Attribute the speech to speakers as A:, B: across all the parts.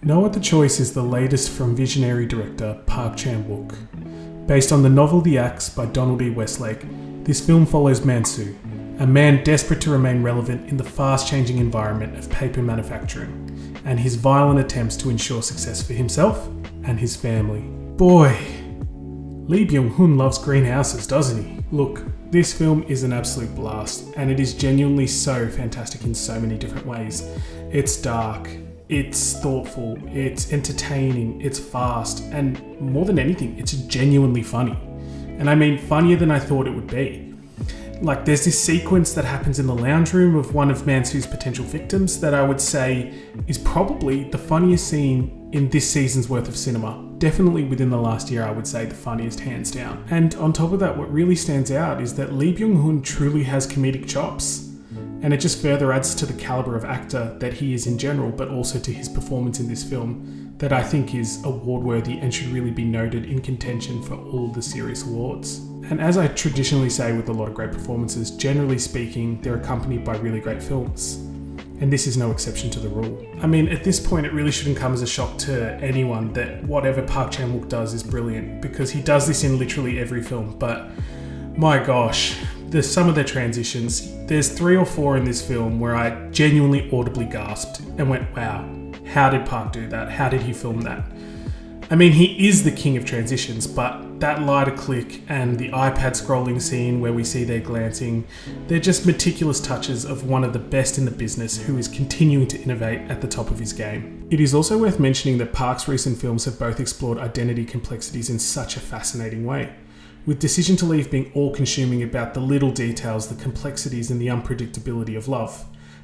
A: No Other Choice is the latest from visionary director Park Chan-Wook. Based on the novel The Axe by Donald E. Westlake, this film follows Mansu, a man desperate to remain relevant in the fast-changing environment of paper manufacturing, and his violent attempts to ensure success for himself and his family. Boy, Lee Byung-hun loves greenhouses, doesn't he? Look, this film is an absolute blast, and it is genuinely so fantastic in so many different ways. It's dark, it's thoughtful, it's entertaining, it's fast, and more than anything, it's genuinely funny. And I mean funnier than I thought it would be. Like, there's this sequence that happens in the lounge room of one of Mansu's potential victims that I would say is probably the funniest scene in this season's worth of cinema. Definitely within the last year, I would say the funniest, hands down. And on top of that, what really stands out is that Lee Byung-hun truly has comedic chops. And it just further adds to the caliber of actor that he is in general, but also to his performance in this film that I think is award-worthy and should really be noted in contention for all of the serious awards. And as I traditionally say with a lot of great performances, generally speaking, they're accompanied by really great films. And this is no exception to the rule. I mean, at this point, it really shouldn't come as a shock to anyone that whatever Park Chan-Wook does is brilliant, because he does this in literally every film, but my gosh, there's some of their transitions. There's 3 or 4 in this film where I genuinely audibly gasped and went, wow, how did Park do that? How did he film that? I mean, he is the king of transitions, but that lighter click and the iPad scrolling scene where we see their glancing, they're just meticulous touches of one of the best in the business who is continuing to innovate at the top of his game. It is also worth mentioning that Park's recent films have both explored identity complexities in such a fascinating way, with Decision to Leave being all-consuming about the little details, the complexities and the unpredictability of love,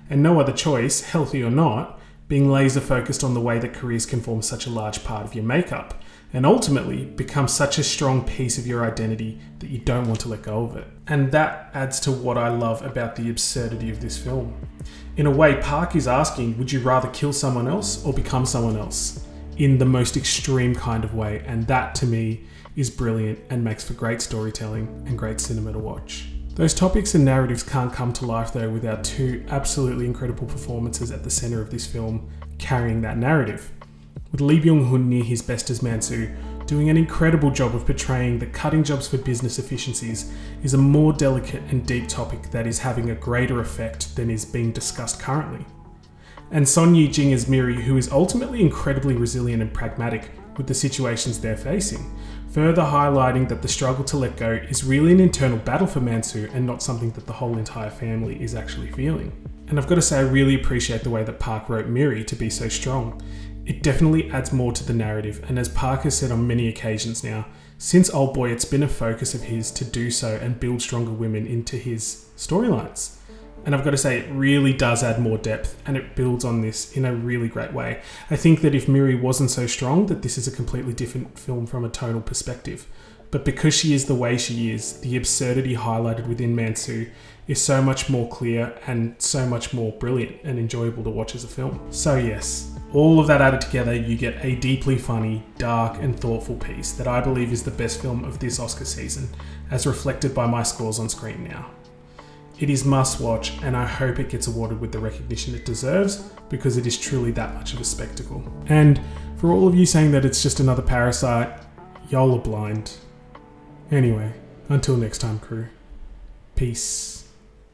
A: and No Other Choice, healthy or not, being laser-focused on the way that careers can form such a large part of your makeup, and ultimately become such a strong piece of your identity that you don't want to let go of it. And that adds to what I love about the absurdity of this film. In a way, Park is asking, would you rather kill someone else or become someone else? In the most extreme kind of way, and that to me is brilliant and makes for great storytelling and great cinema to watch. Those topics and narratives can't come to life though without 2 absolutely incredible performances at the centre of this film carrying that narrative. With Lee Byung-hun near his best as Mansu, doing an incredible job of portraying that cutting jobs for business efficiencies is a more delicate and deep topic that is having a greater effect than is being discussed currently. And Son Ye-jin as Miri, who is ultimately incredibly resilient and pragmatic with the situations they're facing, further highlighting that the struggle to let go is really an internal battle for Mansu and not something that the whole entire family is actually feeling. And I've got to say, I really appreciate the way that Park wrote Miri to be so strong. It definitely adds more to the narrative, and as Park has said on many occasions now, since Old Boy it's been a focus of his to do so and build stronger women into his storylines. And I've got to say, it really does add more depth and it builds on this in a really great way. I think that if Miri wasn't so strong, that this is a completely different film from a tonal perspective. But because she is the way she is, the absurdity highlighted within Mansu is so much more clear and so much more brilliant and enjoyable to watch as a film. So yes, all of that added together, you get a deeply funny, dark and thoughtful piece that I believe is the best film of this Oscar season, as reflected by my scores on screen now. It is must watch, and I hope it gets awarded with the recognition it deserves, because it is truly that much of a spectacle. And for all of you saying that it's just another Parasite, y'all are blind. Anyway, until next time, crew. Peace.